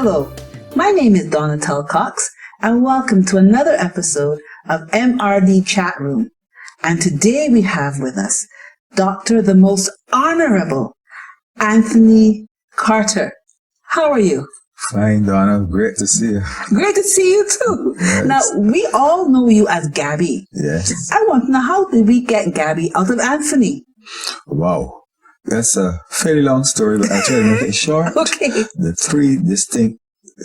Hello, my name is Donna Tull Cox, and welcome to another episode of MRD Chat Room. And today we have with us Dr. the Most Honourable Anthony Carter. How are you? Fine, Donna. Great to see you. Great to see you too. Yes. Now, we all know you as Gabby. Yes. I want to know, how did we get Gabby out of Anthony? Wow. That's a fairly long story, but I'll try to make it short. Okay. The three distinct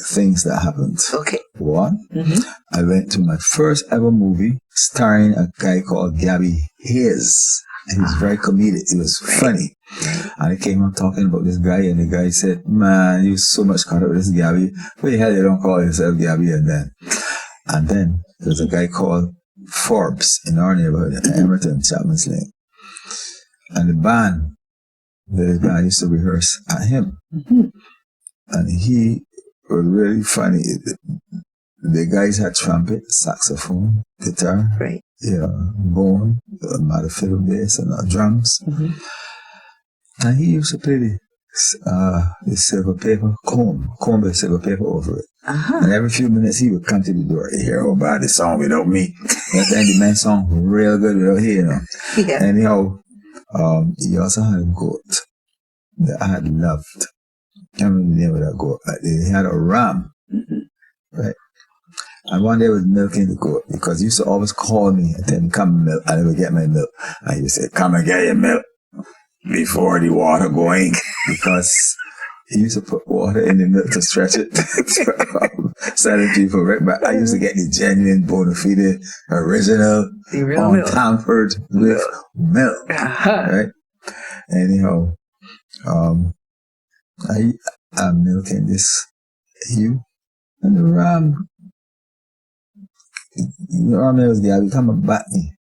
things that happened. Okay. One, I went to my first ever movie starring a guy called Gabby. He was very comedic. He was funny. And he came on talking about this guy, and the guy said, "Man, you so much caught up with this Gabby. Why the hell you don't call yourself Gabby?" And then there's a guy called Forbes in our neighborhood, Emerton, Chapman's Lane. And the band used to rehearse at him. And he was really funny. The guys had trumpet, saxophone, guitar, bone, fiddle, bass, and drums. And he used to play the silver paper comb with silver paper over it. And every few minutes he would come to the door. "You hear about this song without me?" And then the man song real good without him, Yeah. Anyhow, he also had a goat that I had loved. I can't remember the name of that goat. He had a ram, right? And one day I was milking the goat because he used to always call me and tell me, "Come and milk." I would get my milk. And he would say, "Come and get your milk before the water going," because he used to put water in the milk to stretch it. Selling people, right? But I used to get the genuine, bona fide, original, untampered with milk, right? Anyhow, I'm milking this ewe, and the ram, was Gabby, come and bat me,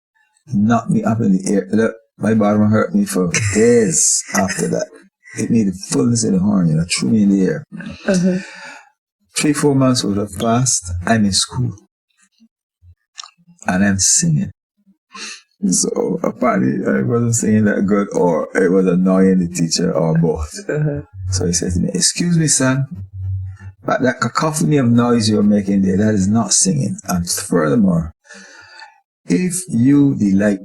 knock me up in the air. Look, my bottom hurt me for days after that. It made the fullness of the horn, threw me in the air. 3-4 months would have passed. I'm in school. And I'm singing. So apparently I wasn't singing that good, or it was annoying the teacher, or both. So he said to me, "Excuse me, son, but that cacophony of noise you're making there, that is not singing. And furthermore, if you delight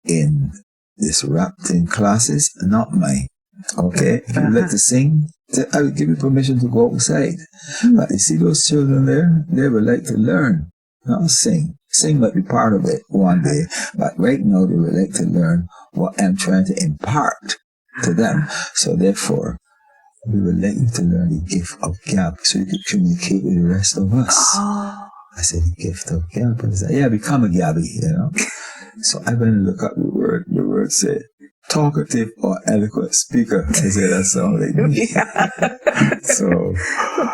in this rap thing classes, not mine. Okay, if you'd like to sing, I would give you permission to go outside. But you see those children there, they would like to learn, not sing. Sing might be part of it one day, but right now they would like to learn what I'm trying to impart to them. So therefore, we would like you to learn the gift of gab so you can communicate with the rest of us." I said, "The gift of gab?" And he said, "Yeah, become a Gabby, So I went and looked up the word. The word said, talkative or eloquent speaker. I said, "That sounds like me." So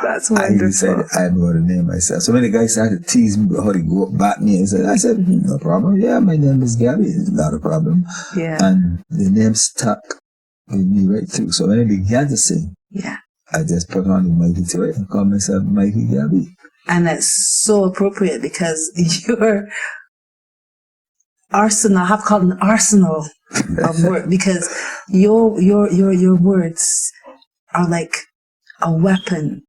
That's wonderful. I decided I'm going to name myself. So when the guy started to tease me about how to go back me, I said, "No problem. Yeah, my name is Gabby. It's not a problem." Yeah. And the name stuck with me right through. So when I began to sing, I just put on the Mikey to it and called myself Mikey Gabby. And that's so appropriate because your arsenal, I have called an arsenal of words, because your words are like a weapon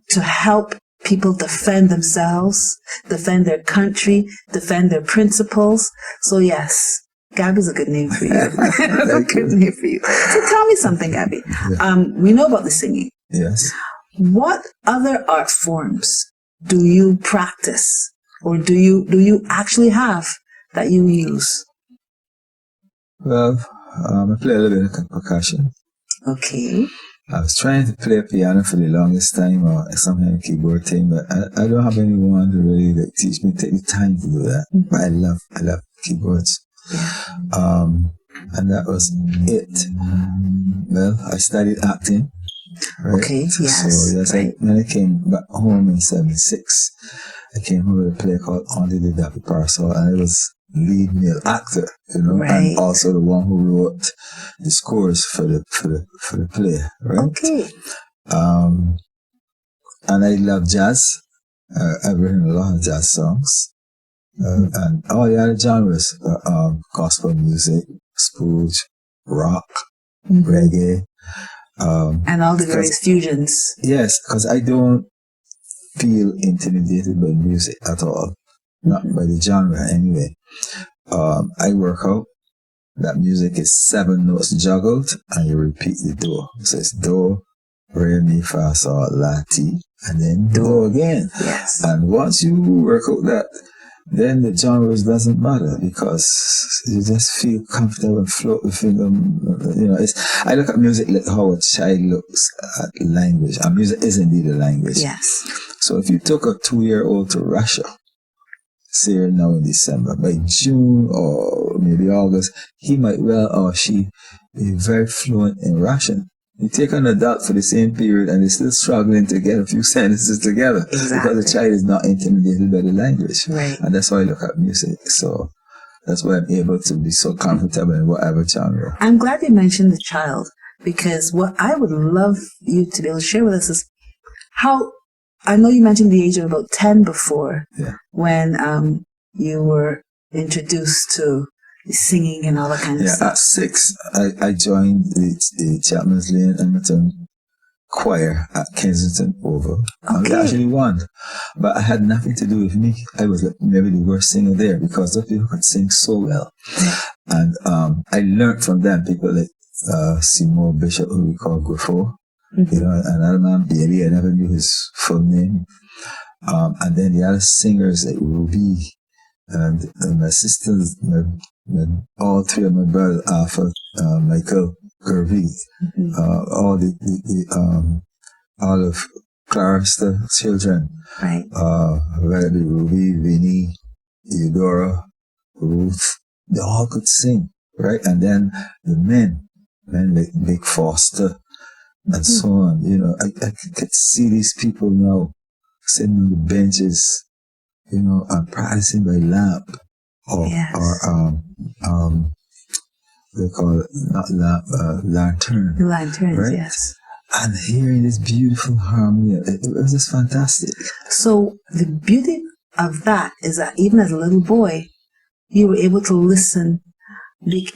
to help people defend themselves, defend their country, defend their principles. So yes, Gabby's a good name for you. Good name for you. So tell me something, Gabby. We know about the singing. Yes. What other art forms do you practice, or do you actually have that you use? Well, I play a little bit of percussion. Okay. I was trying to play piano for the longest time, or some kind of keyboard thing, but I don't have anyone to really teach me, take the time to do that. But I love keyboards. And that was it. Well, I studied acting. Right? Okay, yes. So yes, right. When I came back home in 1976, I came home with a play called Under the Dappy Parasol, and I was lead male actor, and also the one who wrote the scores for the play, right? Okay. And I love jazz. I've written a lot of jazz songs, and all the other genres, gospel music, spooge, rock, reggae. And all the various fusions. Yes, because I don't feel intimidated by music at all. Not by the genre anyway. I work out that music is 7 notes juggled and you repeat the do. So it's do, re, mi, fa, sol, la, ti, and then do again. Yes. And once you work out that, then the genres doesn't matter because you just feel comfortable and float within them. You know, I look at music like how a child looks at language, and music is indeed a language. Yes. So if you took a 2-year-old to Russia, say now in December, by June or maybe August, he might well or she be very fluent in Russian. You take an adult for the same period and they're still struggling to get a few sentences together. Exactly. Because the child is not intimidated by the language. Right. And that's how I look at music. So that's why I'm able to be so comfortable in whatever genre. I'm glad you mentioned the child, because what I would love you to be able to share with us is how, I know you mentioned the age of about 10 before, when you were introduced to singing and all that kind of stuff. At 6, I joined the Chapman's Lane Edmonton choir at Kensington Oval. Okay. I actually won, but I had nothing to do with me. I was like maybe the worst singer there because those people could sing so well. And I learned from them, people like Seymour Bishop, who we call Griffo. You know, another man, Bailey, I never knew his full name. And then the other singers like Ruby and my sisters, all 3 of my brothers, Arthur, Michael, Gervais, all of Clara's children, whether it be Ruby, Vinny, Eudora, Ruth, they all could sing, right? And then the men like Big Foster, and so on. You know, I could see these people now sitting on the benches, you know, and practicing by lamp or they call it not lamp, lantern. The lanterns, right? yes. And hearing this beautiful harmony, it was just fantastic. So the beauty of that is that even as a little boy, you were able to listen, be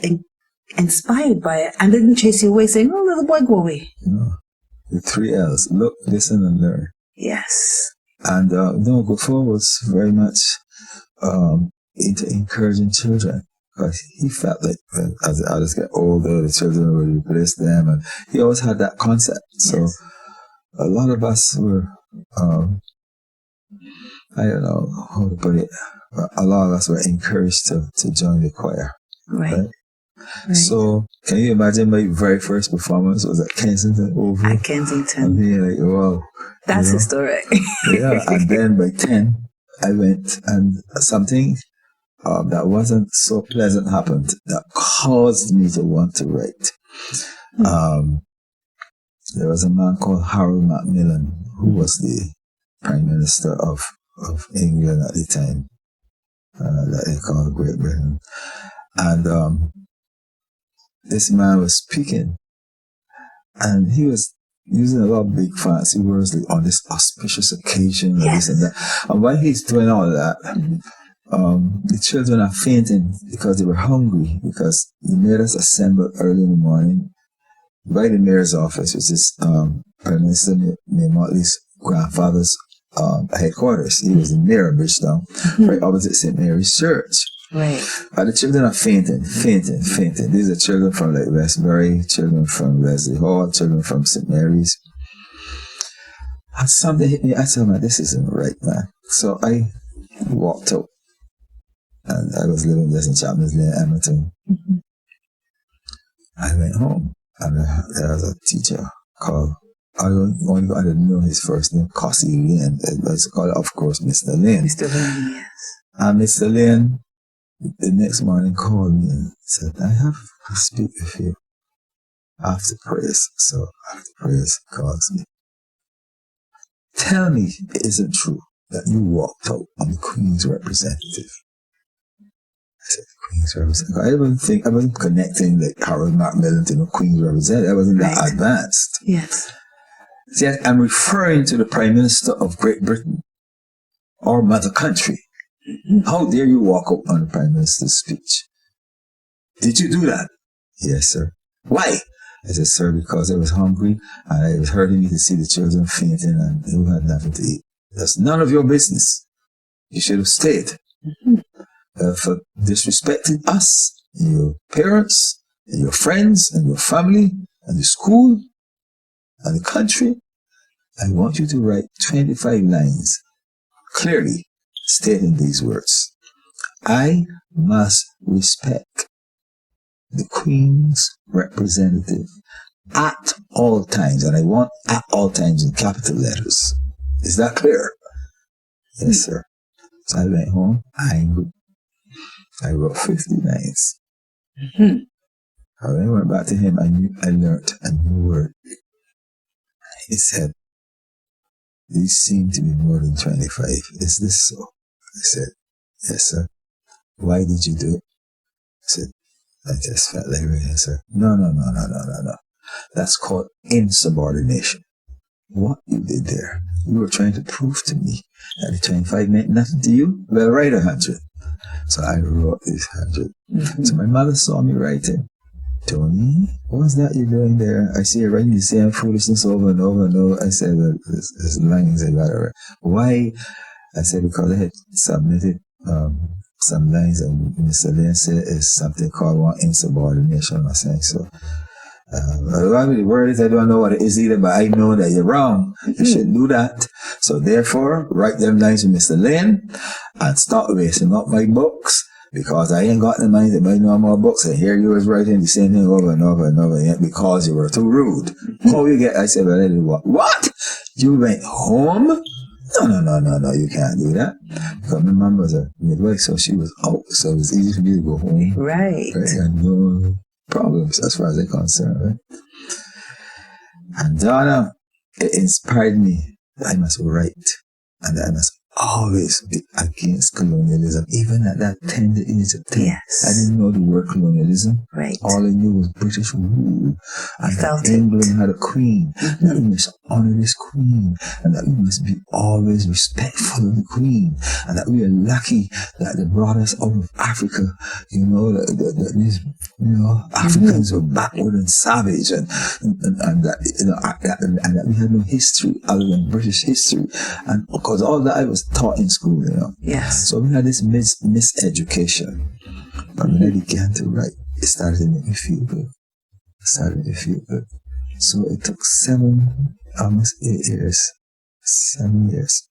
inspired by it, and didn't chase you away saying, "Oh, little boy, go away." You know, the 3 L's: look, listen, and learn. Yes. And Gofo was very much into encouraging children, because he felt like as the adults get older, the children will replace them, and he always had that concept. So a lot of us were, I don't know how to put it, but a lot of us were encouraged to join the choir. Right? So, can you imagine my very first performance was at Kensington Oval? At Kensington. And being like, wow. That's historic. And then by 10, I went, and something that wasn't so pleasant happened that caused me to want to write. There was a man called Harold Macmillan, who was the Prime Minister of England at the time, that they called Great Britain. And this man was speaking, and he was using a lot of big fancy words like on this auspicious occasion and this and that. And while he's doing all that, the children are fainting because they were hungry, because he made us assemble early in the morning by the mayor's office, which is Prime Minister May Motley's grandfather's headquarters. He was the mayor of Bridgetown, right opposite St. Mary's Church. Right. The children are fainting. These are children from like Westbury, children from Wesley Hall, children from St. Mary's. And something hit me. I said, man, this isn't right, man. So I walked out. And I was living just in Chapman's Lane, Edmonton. I went home, and there was a teacher called, I didn't know his first name, Cossie Lane. I used to call it, of course, Mr. Lane. Mr. Lane, yes. And Mr. Lane, the next morning, called me and said, I have to speak with you after prayers. So after prayers, he calls me. Tell me it isn't true that you walked out on the Queen's representative. I said, Queen's representative? I wasn't connecting like Harold Macmillan to the Queen's representative. I wasn't that advanced. Yes. See, I'm referring to the Prime Minister of Great Britain, our mother country. How dare you walk out on the Prime Minister's speech? Did you do that? Yes, sir. Why? I said, sir, because I was hungry and it was hurting me to see the children fainting and who had nothing to eat. That's none of your business. You should have stayed. For disrespecting us, and your parents, and your friends, and your family, and the school, and the country. I want you to write 25 lines clearly stating these words. I must respect the Queen's representative at all times, and I want at all times in capital letters. Is that clear? Yes, sir. So I went home angry. I wrote 50 lines. When I went back to him, I learned a new word. He said, these seem to be more than 25. Is this so? I said, yes, sir. Why did you do it? I said, I just felt like it, yes, sir. No. That's called insubordination. What you did there, you were trying to prove to me that the 25 meant nothing to you. Well, write 100. So I wrote this 100. So my mother saw me writing. Tony, what's that you're doing there? I see you writing the same foolishness over and over and over. I said, there's lines I got to write. Why? I said, because I had submitted some lines and Mr. Lane said is something called one insubordination or something. So, the word is I don't know what it is either, but I know that you're wrong. You shouldn't do that. So therefore, write them lines with Mr. Lane and stop wasting up my books. Because I ain't got the money to buy no more books, and here you was writing the same thing over and over and over again because you were too rude. Oh, you get? I said, well, I did what? What? You went home? No, you can't do that. Because my mom was a midwife, so she was out, so it was easy for me to go home. Right. And no problems as far as I'm concerned, right? And Donna, it inspired me that I must write and that I must always be against colonialism, even at that tender age of 10. Yes. I didn't know the word colonialism. Right. All I knew was British rule. And felt that England had a queen. That we must honor this queen. And that we must be always respectful of the queen. And that we are lucky that they brought us out of Africa. You know, that these, Africans were backward and savage. And that, and that we had no history other than British history. And because all that I was taught in school, Yes. So we had this miseducation. But when I began to write, it started to make me feel good. So it took almost 8 years, 7 years.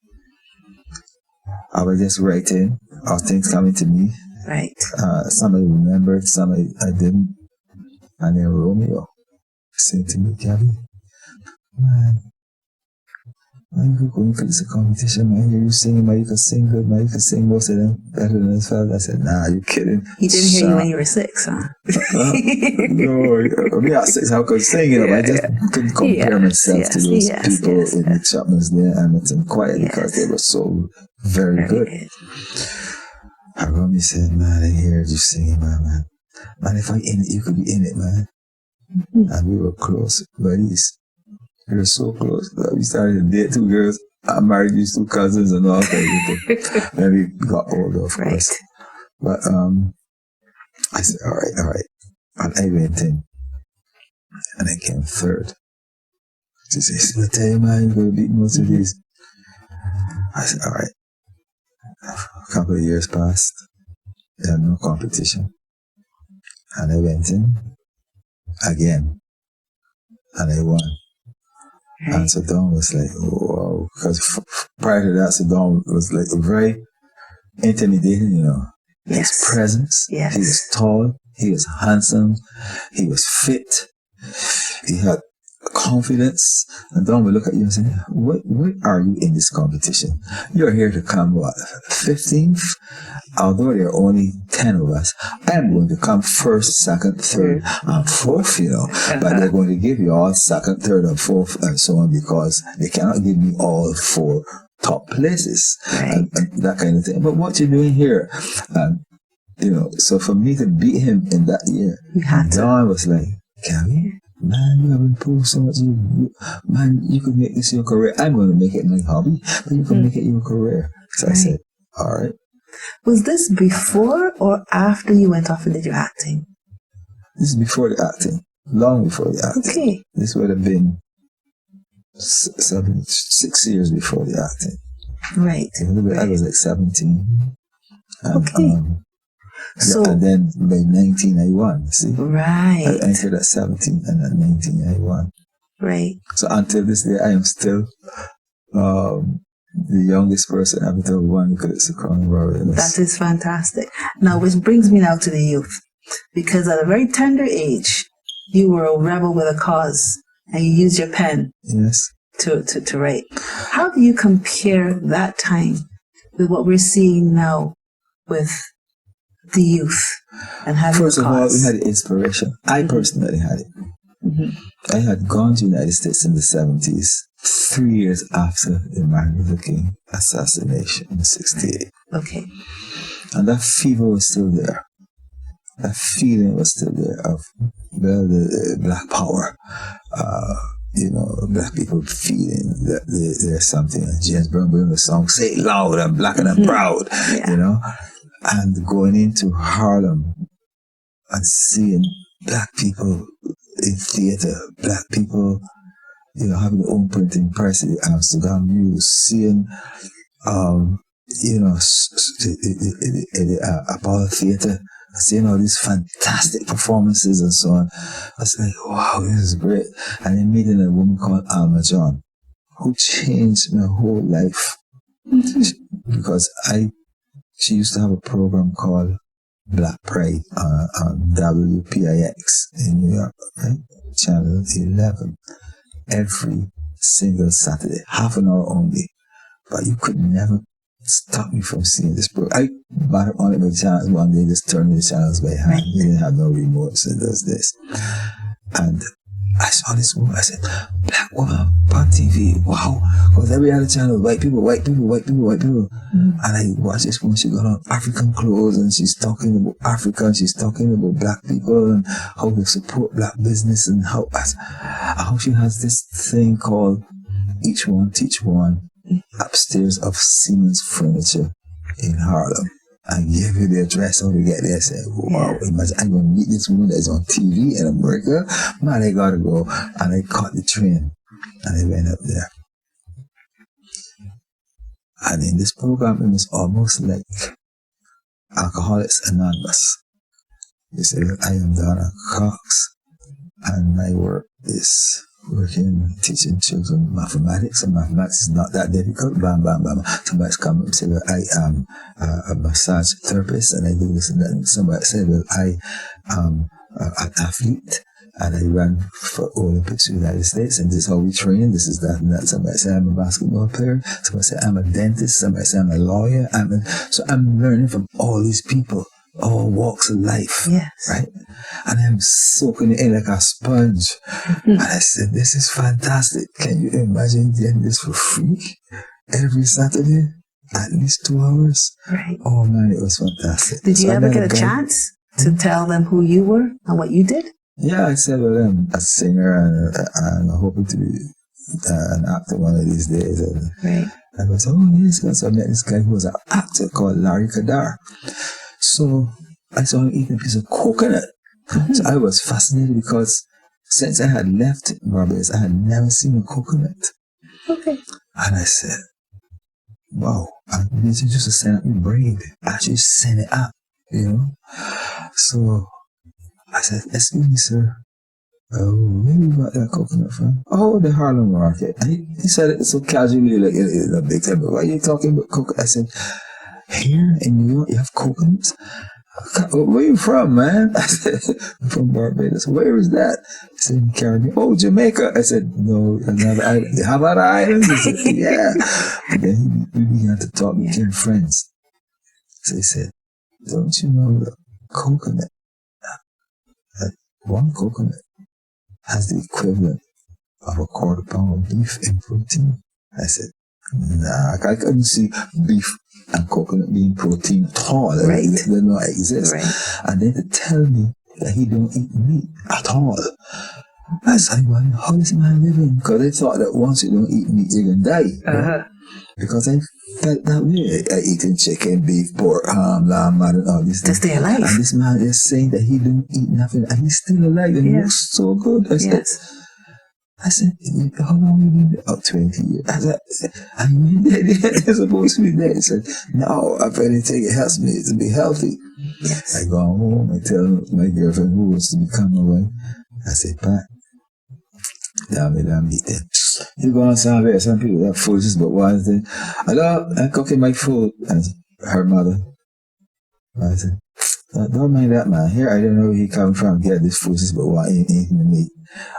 I was just writing, all things coming to me. Right. Some I remembered, some I didn't. And then Romeo said to me, Gabby, man, you could go in for this competition, man. You singing, man. You can sing good, man. You can sing most of them better than his father. I said, nah, you kidding. He didn't hear you when you were 6, huh? No, me at 6, I could sing, I just couldn't compare myself to those people in the Chapman's there and Hamilton quiet because they were so very good. And Romy said, man, I heard you singing, man. Man, if I'm in it, you could be in it, man. And we were close buddies. We were so close that we started to date 2 girls. I married these 2 cousins and all that. Then we got older, of course. But I said, all right. And I went in. And I came 3rd. She said, I tell you, man, you're going to beat most of these. I said, all right. A couple of years passed. There had no competition. And I went in again. And I won. And so Don was like, oh, wow. Because prior to that, so Don was like very intimidating, His presence. Yes. He was tall. He was handsome. He was fit. He had confidence. And Don would look at you and say, what are you in this competition? You're here to come, 15th? Although there are only 10 of us, I'm going to come 1st, 2nd, 3rd, and 4th, But they're going to give you all 2nd, 3rd, and 4th, and so on, because they cannot give me all 4 top places, and that kind of thing. But what you're doing here, so for me to beat him in that year, Don was like, Gabby, man, you have improved so much. Man, you could make this your career. I'm going to make it my hobby, but you can make it your career. So I said, all right. Was this before or after you went off and did your acting? This is before the acting. long before the acting. Okay. This would have been 6 years before the acting. Right. I was like 17. And, Okay. So, and then by 1991, see? Right. I entered at 17 and at 1991. Right. So until this day, I am still the youngest person ever to have won the Crown Royal. That is fantastic. Now, which brings me now to the youth. Because at a very tender age, you were a rebel with a cause and you used your pen to write. How do you compare that time with what we're seeing now with the youth and having First a of all, cause? we had the inspiration. I personally had it. I had gone to the United States in the 70s, 3 years after the Martin Luther King assassination in 68. Okay. And that fever was still there. That feeling was still there of the black power. Black people feeling that there's something. And James Brown in the song, "Say it loud, I'm black and I'm proud," and going into Harlem and seeing black people in theater, black people, having their own printing press in Amsterdam News, seeing, Apollo Theater, seeing all these fantastic performances and so on. I was like, wow, this is great. And then meeting a woman called Alma John, who changed my whole life. Because she used to have a program called Black Pride on WPIX in New York, right? Channel 11. Every single Saturday, half an hour only. But you could never stop me from seeing this program. I bought it on it by chance one day, just turning the channels by hand. We didn't have no remotes, and does this. And I saw this woman, I said, black woman on TV, wow. Because every other channel, white people. And I watched this woman, she got on African clothes and she's talking about Africa and she's talking about black people and how they support black business and how she has this thing called Each One Teach One upstairs of Siemens Furniture in Harlem. I gave you the address how to get there. I said, wow, imagine I'm going to meet this woman that's on TV in America. Man, I got to go. And I caught the train and I went up there. And in this program, it was almost like Alcoholics Anonymous. They said, I am Donna Cox and my work is teaching children mathematics, and mathematics is not that difficult. Bam, bam, bam. Somebody's come and say, well, I am a massage therapist and I do this and that. And somebody said, well, I am an athlete and I ran for Olympics in the United States and this is how we train, this is that and that. Somebody said, I'm a basketball player. Somebody said, I'm a dentist. Somebody said, I'm a lawyer. So I'm learning from all these people, all walks of life, right? And I'm soaking it in like a sponge. And I said, this is fantastic. Can you imagine getting this for free every Saturday? At least 2 hours? Right. Oh man, it was fantastic. Did you ever get a chance to tell them who you were and what you did? Yeah, I said, well, I'm a singer and I'm hoping to be an actor one of these days. And I was, oh yes, so I met this guy who was an actor called Larry Kadar. So I saw him eating a piece of coconut. So I was fascinated because since I had left Barbados, I had never seen a coconut. Okay. And I said, wow, I'm just to send up my braid. I just send it up, So I said, excuse me, sir. Where you got that coconut from? Oh, the Harlem market. And he said it so casually, like in a big time. Why are you talking about coconut? I said, here in New York, you have coconuts? Where you from, man? I said, I'm from Barbados. Where is that? He said, in the Caribbean. Oh, Jamaica. I said, no, another island. How about islands? He said, yeah. And then we began to talk, we became friends. So he said, don't you know that coconut, that one coconut has the equivalent of a quarter pound of beef in protein? I said, nah, I couldn't see beef and coconut being protein at all. Right. They do not exist. Right. And then to tell me that he don't eat meat at all. I said, well, how is man living? Because I thought that once you don't eat meat, you're going to die. Right? Because I felt that way. Eating chicken, beef, pork, ham, lamb, and all this. To stay alive. And this man is saying that he didn't eat nothing and he's still alive and looks so good. I said, how long have you been there? Oh, 20 years. I said, are you dead? You're supposed to be dead. He said, no, if anything, it helps me to be healthy. Yes. I go home, I tell my girlfriend who wants to become my wife. I said, Pat, damn eat them. You go on some people that foolishness, but one thing, hello, I'm cooking my food. And her mother, I said, don't mind that man. Here, I don't know where he come from. Get this foolishness, but why ain't eating the meat?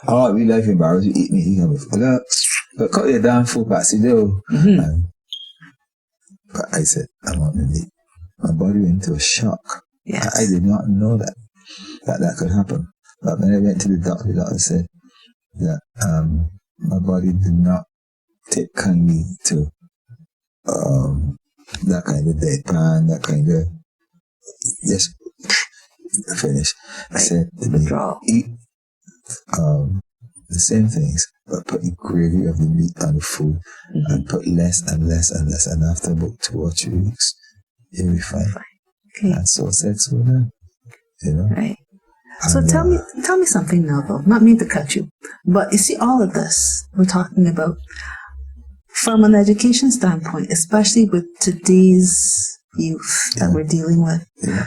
Oh, we like embarrassed. You eat meat. He come with, hello, but cut your damn food, Patsy, do. But I said, I want the meat. My body went into a shock. Yes. I did not know that could happen. But when I went to the doctor said that my body did not take kindly to that kind of deadpan, that kind of just finish. I said to me, eat the same things, but put the gravy of the meat on the food and put less and less and less, and after about 2 or 3 weeks, you'll be fine. Okay. And so said so then. You know? Right. So tell me something now, though. Not mean to cut you, but you see, all of this we're talking about from an education standpoint, especially with today's youth that we're dealing with. Yeah.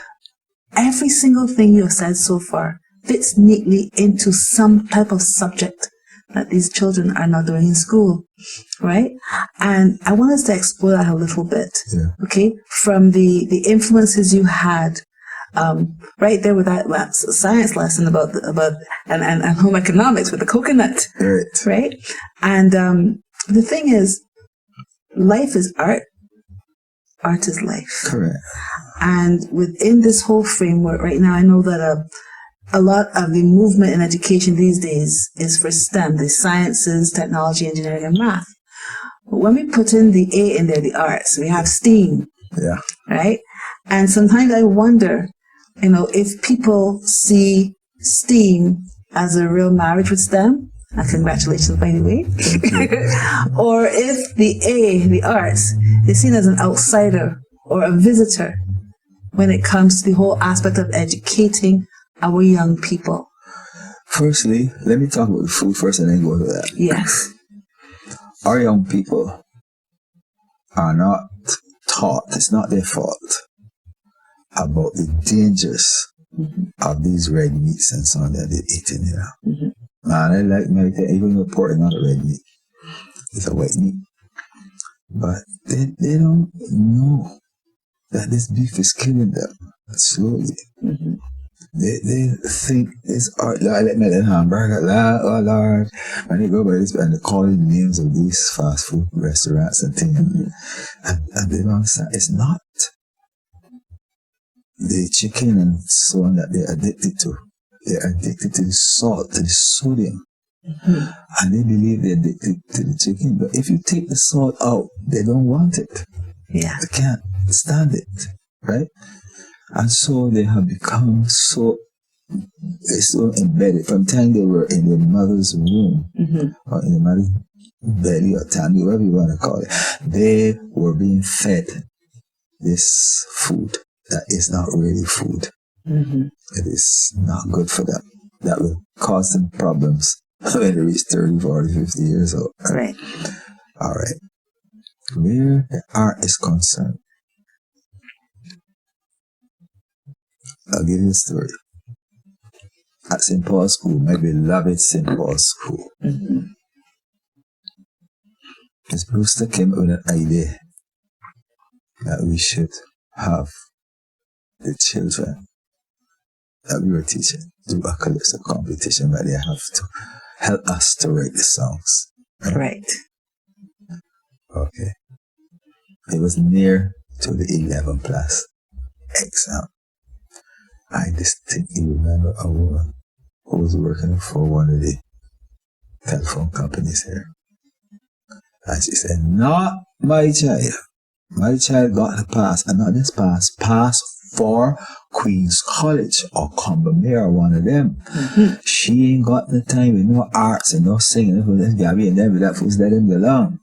Every single thing you have said so far fits neatly into some type of subject that these children are not doing in school, right? And I want us to explore that a little bit, okay? From the influences you had. Right there with that science lesson about and home economics with the coconut, right? And the thing is, life is art. Art is life. Correct. And within this whole framework, right now, I know that a lot of the movement in education these days is for STEM, the sciences, technology, engineering, and math. But when we put in the A in there, the arts, we have STEAM. Yeah. Right? And sometimes I wonder, if people see STEAM as a real marriage with STEM, and congratulations, by the way, or if the A, the arts, is seen as an outsider or a visitor when it comes to the whole aspect of educating our young people. Firstly, let me talk about the food first and then go to that. Yes. Our young people are not taught, it's not their fault, about the dangers of these red meats and so on that they're eating, Man, I like my even though pork is not a red meat. It's a white meat. But they don't know that this beef is killing them slowly. They think it's art. I like my hamburger, oh Lord. And they go by this and they call the names of these fast food restaurants and things. And they don't understand. It's not the chicken and so on that they're addicted to. They're addicted to the salt, to the sodium. And they believe they're addicted to the chicken. But if you take the salt out, they don't want it. Yeah. They can't stand it. Right? And so they have become so embedded from the time they were in their mother's womb or in the mother's belly or tummy, whatever you want to call it. They were being fed this food that is not really food. It is not good for them. That will cause them problems when they reach 30, 40, 50 years old. Right. All right. Where the art is concerned, I'll give you a story. At St. Paul's School, my beloved St. Paul's School, Miss Brewster came up with an idea that we should have the children that we were teaching do a calypso competition where they have to help us to write the songs. Right. Okay. It was near to the 11 plus exam. I distinctly remember a woman who was working for one of the telephone companies here. And she said, not my child. My child got the pass, and not just pass for Queen's College or Combermere, one of them. She ain't got the time with no arts and no singing. That's Gabby and them, that fools let them belong.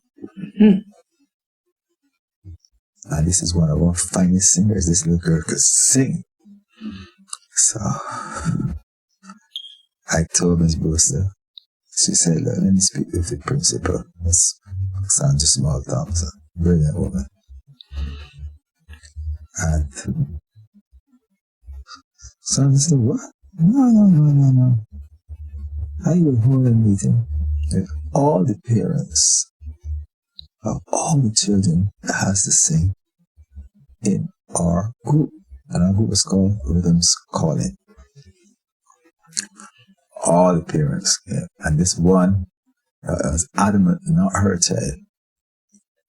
And this is one of our finest singers. This little girl could sing. So I told Miss Brewster, she said, let me speak with the principal, Miss Sandra Small Thompson, brilliant woman. And Sandra said, what? No. I will hold a meeting with all the parents of all the children that has to sing in our group. And our group is called Rhythms Calling. All the parents. Yeah. And this one was adamant, not her child.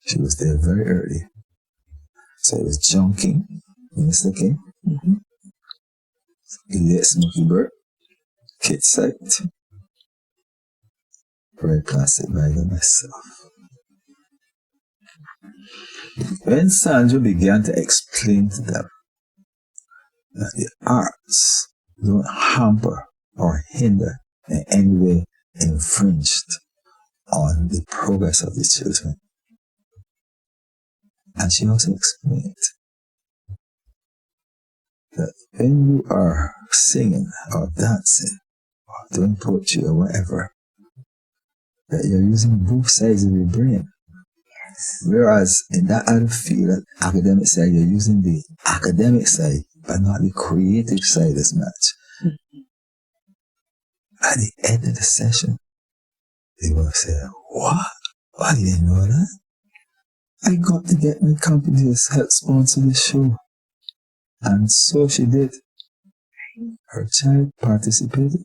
She was there very early. So it was John King, Mr. King, Elliot Smokey Bird, Kit Sight. Very classic by myself. When Sandra began to explain to them that the arts don't hamper or hinder in any way infringed on the progress of the children. And she also explained that when you are singing or dancing or doing poetry or whatever, that you're using both sides of your brain. Yes. Whereas in that other field, academic side, you're using the academic side, but not the creative side as much. Mm-hmm. At the end of the session, they will say, what? I didn't know that. I got to get my company to help sponsor the show. And so she did. Her child participated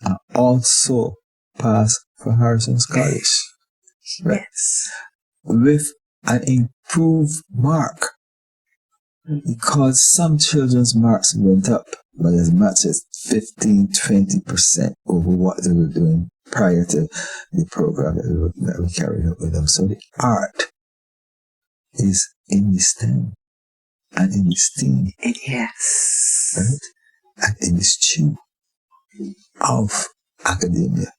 and also passed for Harrison's College. Right? Yes. With an improved mark. Because some children's marks went up by as much as 15-20% over what they were doing prior to the program that we carried out with them. So the art is in the STEM and in the STEAM. Yes. Right? And in the stew of academia.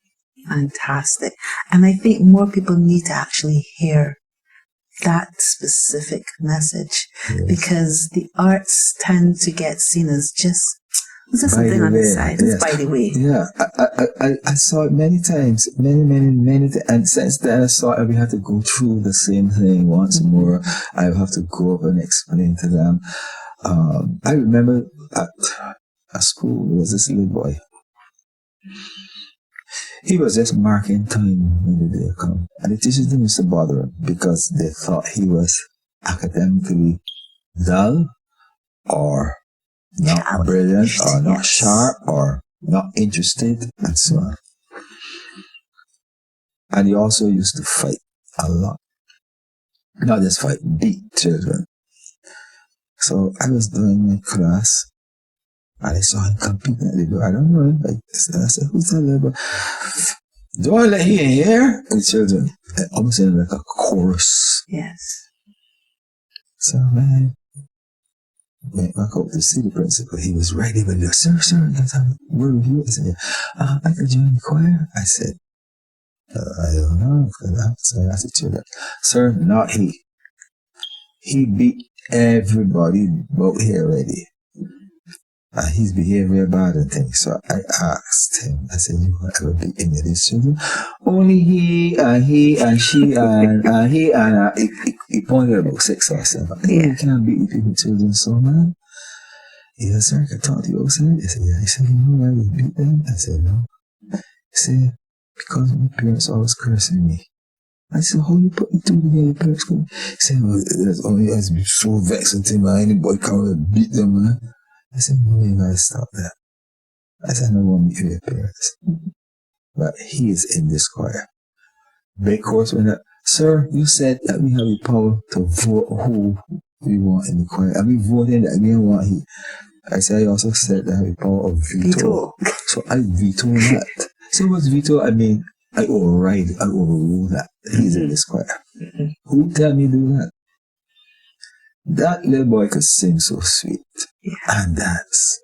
Fantastic. And I think more people need to actually hear that specific message, yes. Because the arts tend to get seen as just something on the side. Yes. By the way. Yeah, I saw it many times, many, and since then I saw it, we had to go through the same thing once more. I have to go up and explain to them. I remember at a school, there was this little boy. He was just marking time when the day come. And the teachers didn't used to bother him because they thought he was academically dull or not brilliant or not sharp or not interested and so on. And he also used to fight a lot. Not just fight, beat children. So I was doing my class and I saw him competing at the door. I don't know him. I said, who's that little boy? Don't let him hear the children. Almost in like a chorus. Yes. So man, went back out to see the principal. He was right there with us. Sir, where were you? I said, I could join the choir. I said, I don't know. So I asked the children. Sir, not he. He beat everybody out here already. And he's behaving real bad and things. So I asked him, I said, you won't ever beat any of these children? Only he and she and he and he pointed about 6 or 7. You can't beat people children so man. He said, sir, I can talk to you outside. I said, yeah. He said, you know why we beat them? I said, no. He said, because my parents always cursing me. I said, how you put me through together? Your parents come. He said, well, that's only has to be so vexing to me. Anybody come and beat them, man. I said, no, you gotta stop that. I said, I don't want to meet your parents. But he is in this choir. Big course went up. Sir, you said that we have the power to vote who we want in the choir. And we voted that we don't want he. I said, I also said that I have the power of veto. So I veto that. So what's veto? I mean, I overrule that. He's in this choir. Who tell me to do that? That little boy could sing so sweet and dance.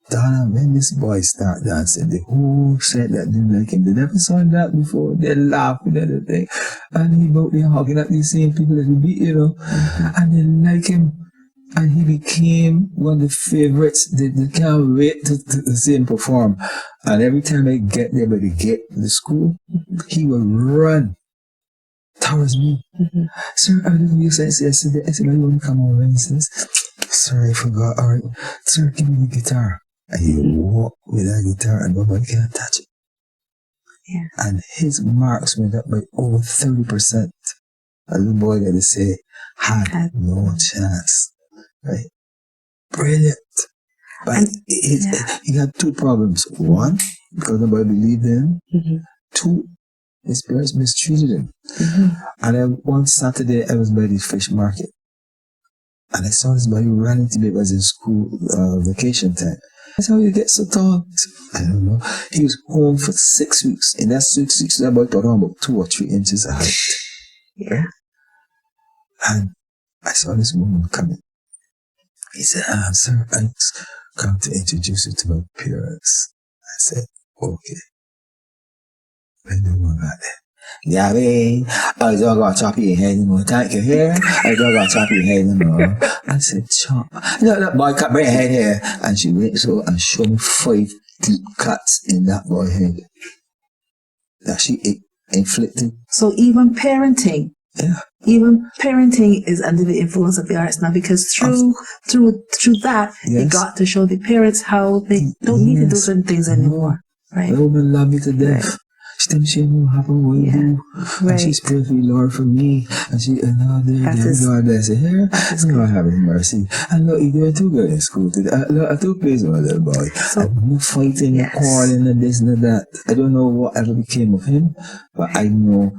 Donna, when this boy start dancing, the whole set that didn't like him, they never saw him that before. They laughing at the thing. And he out there hugging at these same people that he beat, you know. And they like him. And he became one of the favorites. They can't wait to see him perform. And every time I get there by the gate of the school, he will run towards me. Sir, I didn't use it yesterday. I said, I want to come over. And he says, sir, I forgot. All right. Sir, give me the guitar. And he walk with that guitar and nobody can touch it. Yeah. And his marks went up by over 30%. A little boy that they say had no chance. Right? Brilliant. But he had two problems. One, because nobody believed in him. Two, his parents mistreated him. And then one Saturday, I was by the fish market. And I saw this boy running to me. It was in school vacation time. I said, how you get so tall? I don't know. He was home for 6 weeks. In that 6 weeks, that boy got on about 2 or 3 inches of height. Yeah. And I saw this woman coming. He said, sir, I come to introduce you to my parents. I said, okay. When the woman got there, Gabby, I don't got to chop your head anymore. Thank you here. I don't got to chop your head anymore. I said, chop. No, boy, cut my head here. And she went so and showed me 5 deep cuts in that boy's head that she inflicted. So even parenting. Yeah. Even parenting is under the influence of the arts now, because through that, they got to show the parents how they don't need to do certain things anymore. Right. The woman loved me to death. Right. She tell me she knew how to do. And she's praying for the Lord for me. And she, God bless her. Here, God have his mercy. And look, you're doing too good in school today. I took place with my little boy. So, and no fighting, no quarreling, and this and that. I don't know whatever became of him, but I know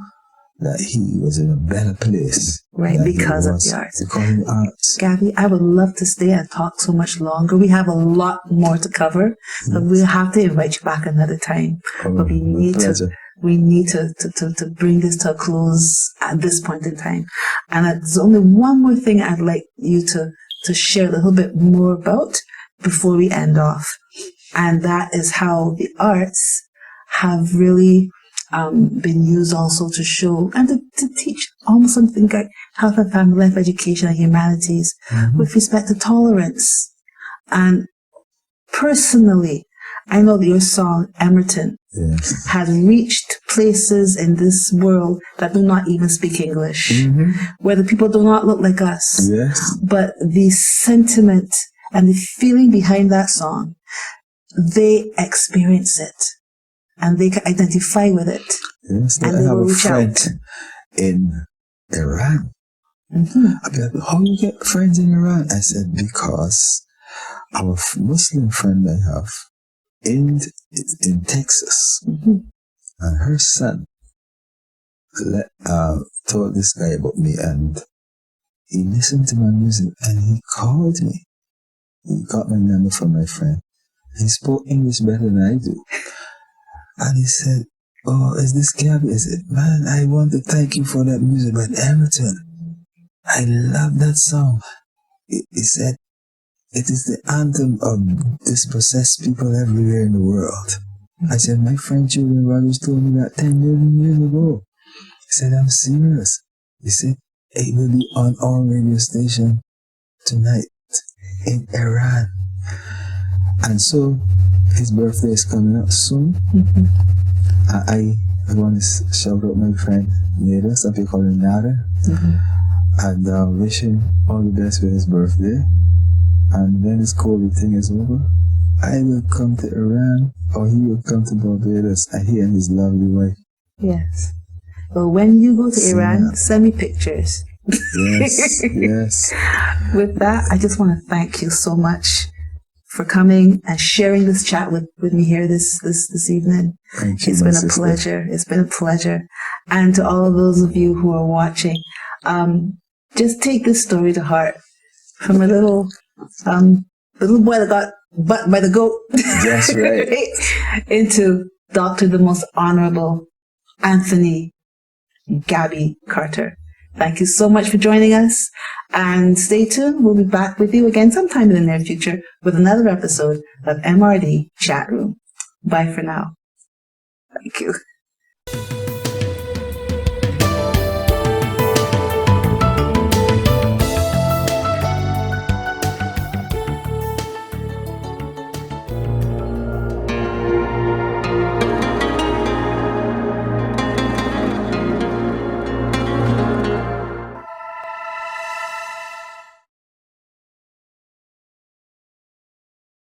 that he was in a better place. Right, because of the arts. Because of the arts. Gabby, I would love to stay and talk so much longer. We have a lot more to cover, but we'll have to invite you back another time. But we need to bring this to a close at this point in time. And there's only one more thing I'd like you to share a little bit more about before we end off. And that is how the arts have really been used also to show and to teach almost something like health and family life education and humanities with respect to tolerance. And personally, I know that your song, Emerton, has reached places in this world that do not even speak English, where the people do not look like us. But the sentiment and the feeling behind that song, they experience it. And they can identify with it. Yes, and I they have will a reach friend out. in Iran. I'd be like, how do you get friends in Iran? I said, because our Muslim friend I have is in Texas. And her son told this guy about me, and he listened to my music and he called me. He got my number from my friend. He spoke English better than I do. And he said, oh, is this Gabby? I said, man, I want to thank you for that music, but Emerton, I love that song. He said, it is the anthem of dispossessed people everywhere in the world. I said, my friend Julian Rogers told me that 10 million years ago. He said, I'm serious. He said, it will be on our radio station tonight in Iran. And so, his birthday is coming up soon. I want to shout out my friend Nada, some people call him Nada, and wish him all the best with his birthday. And when this COVID thing is over, I will come to Iran, or he will come to Barbados, and he and his lovely wife. Yes. Well, when you go to Iran, send me pictures. Yes. With that, I just want to thank you so much for coming and sharing this chat with me here this evening. Thank you, it's been a pleasure. It's been a pleasure. And to all of those of you who are watching, just take this story to heart from a little boy that got butt by the goat. That's right. Into Dr. the Most Honourable Anthony Gabby Carter. Thank you so much for joining us. And stay tuned. We'll be back with you again sometime in the near future with another episode of MRD Chat Room. Bye for now. Thank you.